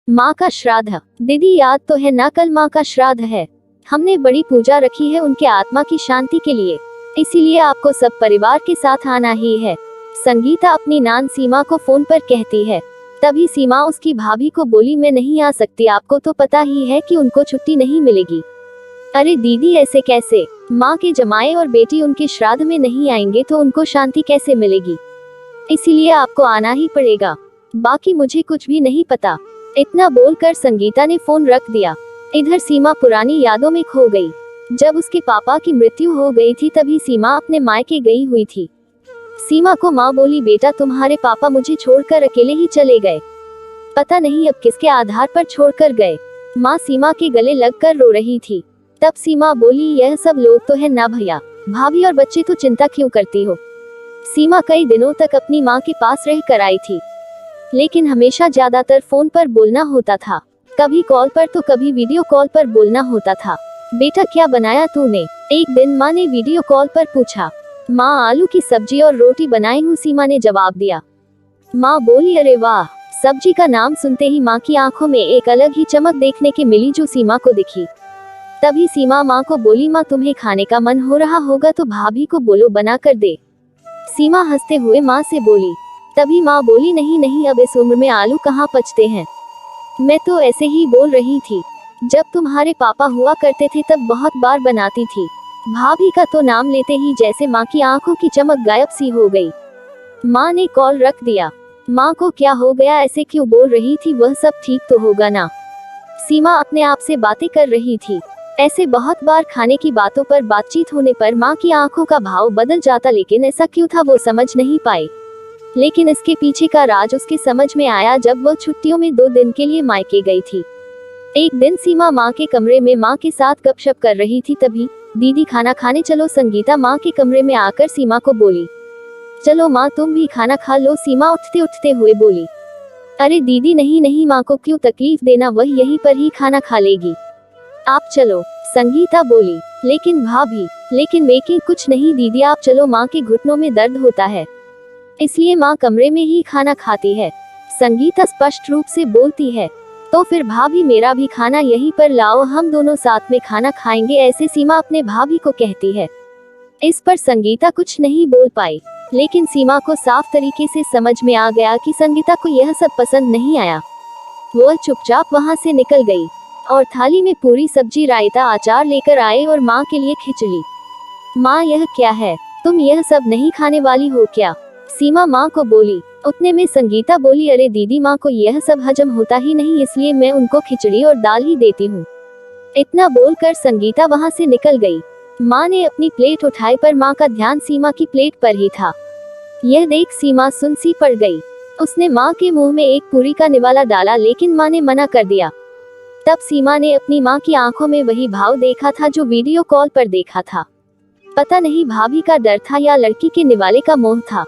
माँ का श्राद्ध। दीदी याद तो है ना, कल माँ का श्राद्ध है। हमने बड़ी पूजा रखी है उनके आत्मा की शांति के लिए, इसीलिए आपको सब परिवार के साथ आना ही है। संगीता अपनी नान सीमा को फोन पर कहती है। तभी सीमा उसकी भाभी को बोली, मैं नहीं आ सकती, आपको तो पता ही है कि उनको छुट्टी नहीं मिलेगी। अरे दीदी ऐसे कैसे, माँ के जमाई और बेटी उनके श्राद्ध में नहीं आएंगे तो उनको शांति कैसे मिलेगी, इसीलिए आपको आना ही पड़ेगा, बाकी मुझे कुछ भी नहीं पता। इतना बोलकर संगीता ने फोन रख दिया। इधर सीमा पुरानी यादों में खो गई। जब उसके पापा की मृत्यु हो गई थी तभी सीमा अपने मायके गई हुई थी। सीमा को माँ बोली, बेटा तुम्हारे पापा मुझे छोड़कर अकेले ही चले गए, पता नहीं अब किसके आधार पर छोड़कर गए। माँ सीमा के गले लगकर रो रही थी। तब सीमा बोली, यह सब लोग तो है ना भैया, भाभी और बच्चे, तो चिंता क्यों करती हो। सीमा कई दिनों तक अपनी माँ के पास रह कर आई थी, लेकिन हमेशा ज्यादातर फोन पर बोलना होता था, कभी कॉल पर तो कभी वीडियो कॉल पर बोलना होता था। बेटा क्या बनाया तूने, एक दिन माँ ने वीडियो कॉल पर पूछा। माँ आलू की सब्जी और रोटी बनाई हूँ, सीमा ने जवाब दिया। माँ बोली, अरे वाह। सब्जी का नाम सुनते ही माँ की आंखों में एक अलग ही चमक देखने के मिली जो सीमा को दिखी। तभी सीमा माँ को बोली, माँ तुम्हें खाने का मन हो रहा होगा तो भाभी को बोलो बना कर दे। सीमा हंसते हुए माँ से बोली। तभी माँ बोली, नहीं नहीं, अब इस उम्र में आलू कहाँ पचते हैं, मैं तो ऐसे ही बोल रही थी, जब तुम्हारे पापा हुआ करते थे तब बहुत बार बनाती थी। भाभी का तो नाम लेते ही जैसे माँ की आंखों की चमक गायब सी हो गई। माँ ने कॉल रख दिया। माँ को क्या हो गया, ऐसे क्यों बोल रही थी, वह सब ठीक तो होगा ना। सीमा अपने आप से बातें कर रही थी। ऐसे बहुत बार खाने की बातों पर बातचीत होने पर माँ की आंखों का भाव बदल जाता, लेकिन ऐसा क्यों था वो समझ नहीं पाई। लेकिन इसके पीछे का राज उसके समझ में आया जब वह छुट्टियों में 2 दिन के लिए मायके गई थी। एक दिन सीमा माँ के कमरे में माँ के साथ गपशप कर रही थी, तभी दीदी खाना खाने चलो, संगीता माँ के कमरे में आकर सीमा को बोली। चलो माँ तुम भी खाना खा लो, सीमा उठते उठते हुए बोली। अरे दीदी नहीं नहीं, माँ को क्यों तकलीफ देना, वह यहीं पर ही खाना खा लेगी, आप चलो, संगीता बोली। लेकिन भाभी, लेकिन मैं कुछ नहीं दीदी, आप चलो, माँ के घुटनों में दर्द होता है, इसलिए माँ कमरे में ही खाना खाती है, संगीता स्पष्ट रूप से बोलती है। तो फिर भाभी मेरा भी खाना यहीं पर लाओ, हम दोनों साथ में खाना खाएंगे, ऐसे सीमा अपने भाभी को कहती है। इस पर संगीता कुछ नहीं बोल पाई, लेकिन सीमा को साफ तरीके से समझ में आ गया कि संगीता को यह सब पसंद नहीं आया। वह चुपचाप वहां से निकल गई और थाली में पूरी सब्जी, रायता, अचार लेकर आए और माँ के लिए खिचड़ी। माँ यह क्या है, तुम यह सब नहीं खाने वाली हो क्या, सीमा माँ को बोली। उतने में संगीता बोली, अरे दीदी माँ को यह सब हजम होता ही नहीं, इसलिए मैं उनको खिचड़ी और दाल ही देती हूँ। इतना बोलकर संगीता वहाँ से निकल गई। माँ ने अपनी प्लेट उठाई पर माँ का ध्यान सीमा की प्लेट पर ही था। यह देख सीमा सुन सी पड़ गई। उसने माँ के मुंह में एक पूरी का निवाला डाला, लेकिन माँ ने मना कर दिया। तब सीमा ने अपनी माँ की आंखों में वही भाव देखा था जो वीडियो कॉल पर देखा था। पता नहीं भाभी का डर था या लड़की के निवाले का मोह था।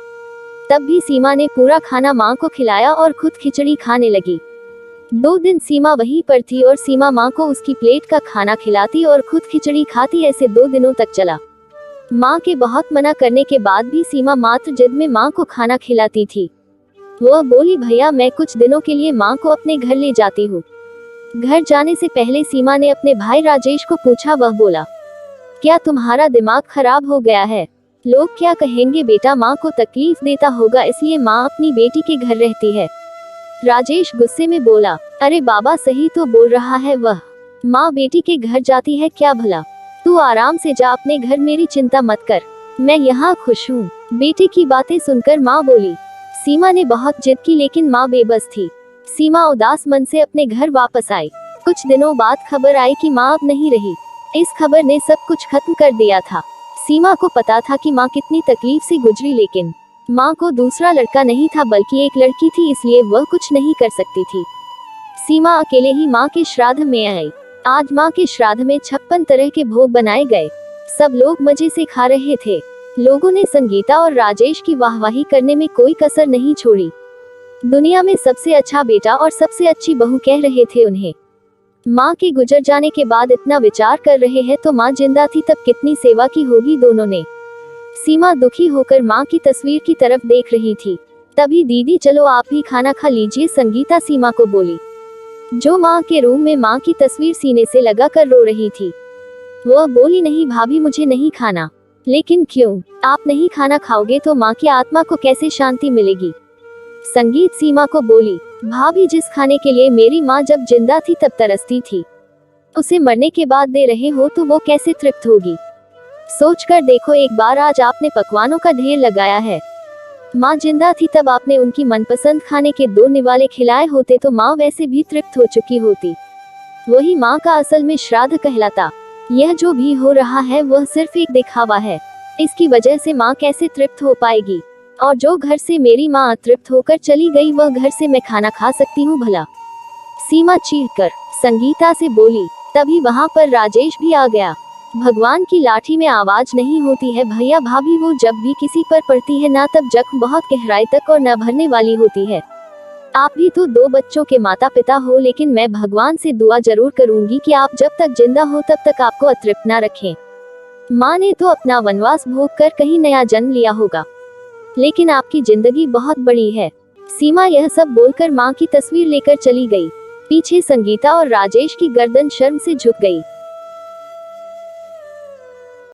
तब भी सीमा ने पूरा खाना माँ को खिलाया और खुद खिचड़ी खाने लगी। 2 दिन सीमा वहीं पर थी और सीमा माँ को उसकी प्लेट का खाना खिलाती और खुद खिचड़ी खाती, ऐसे 2 दिनों तक चला। माँ के बहुत मना करने के बाद भी सीमा मात्र जिद में माँ को खाना खिलाती थी। वह बोली, भैया मैं कुछ दिनों के लिए माँ को अपने घर ले जाती हूँ। घर जाने से पहले सीमा ने अपने भाई राजेश को पूछा। वह बोला, क्या तुम्हारा दिमाग खराब हो गया है, लोग क्या कहेंगे, बेटा माँ को तकलीफ देता होगा इसलिए माँ अपनी बेटी के घर रहती है। राजेश गुस्से में बोला, अरे बाबा सही तो बोल रहा है वह, माँ बेटी के घर जाती है क्या भला, तू आराम से जा अपने घर, मेरी चिंता मत कर, मैं यहाँ खुश हूँ। बेटी की बातें सुनकर माँ बोली। सीमा ने बहुत जिद की लेकिन माँ बेबस थी। सीमा उदास मन से अपने घर वापस आई। कुछ दिनों बाद खबर आई कि माँ अब नहीं रही। इस खबर ने सब कुछ खत्म कर दिया था। सीमा को पता था कि माँ कितनी तकलीफ से गुजरी, लेकिन माँ को दूसरा लड़का नहीं था बल्कि एक लड़की थी, इसलिए वह कुछ नहीं कर सकती थी। सीमा अकेले ही माँ के श्राद्ध में आई। आज माँ के श्राद्ध में 56 तरह के भोग बनाए गए। सब लोग मजे से खा रहे थे। लोगों ने संगीता और राजेश की वाहवाही करने में कोई कसर नहीं छोड़ी। दुनिया में सबसे अच्छा बेटा और सबसे अच्छी बहू कह रहे थे उन्हें। माँ के गुजर जाने के बाद इतना विचार कर रहे हैं तो माँ जिंदा थी तब कितनी सेवा की होगी दोनों ने। सीमा दुखी होकर माँ की तस्वीर की तरफ देख रही थी। तभी दीदी चलो आप भी खाना खा लीजिए, संगीता सीमा को बोली। जो माँ के रूम में माँ की तस्वीर सीने से लगा कर रो रही थी। वह बोली, नहीं भाभी, मुझे नहीं खाना। लेकिन क्यों? आप नहीं खाना खाओगे तो माँ की आत्मा को कैसे शांति मिलेगी? संगीत सीमा को बोली, भाभी, जिस खाने के लिए मेरी माँ जब जिंदा थी तब तरसती थी, उसे मरने के बाद दे रहे हो तो वो कैसे तृप्त होगी? सोचकर देखो एक बार, आज आपने पकवानों का ढेर लगाया है। माँ जिंदा थी तब आपने उनकी मनपसंद खाने के 2 निवाले खिलाए होते तो माँ वैसे भी तृप्त हो चुकी होती। वही माँ का असल में श्राद्ध कहलाता। यह जो भी हो रहा है वह सिर्फ एक दिखावा है। इसकी वजह से माँ कैसे तृप्त हो पाएगी? और जो घर से मेरी माँ अतृप्त होकर चली गई वह घर से मैं खाना खा सकती हूँ भला? सीमा चीखकर संगीता से बोली। तभी वहाँ पर राजेश भी आ गया। भगवान की लाठी में आवाज नहीं होती है भैया भाभी, वो जब भी किसी पर पड़ती है ना तब जख्म बहुत गहराई तक और न भरने वाली होती है। आप भी तो 2 बच्चों के माता पिता हो, लेकिन मैं भगवान से दुआ जरूर करूंगी कि आप जब तक जिंदा हो तब तक आपको अतृप्त ना रखें। माँ ने तो अपना वनवास भोग कर कहीं नया जन्म लिया होगा, लेकिन आपकी जिंदगी बहुत बड़ी है। सीमा यह सब बोलकर माँ की तस्वीर लेकर चली गई। पीछे संगीता और राजेश की गर्दन शर्म से झुक गई।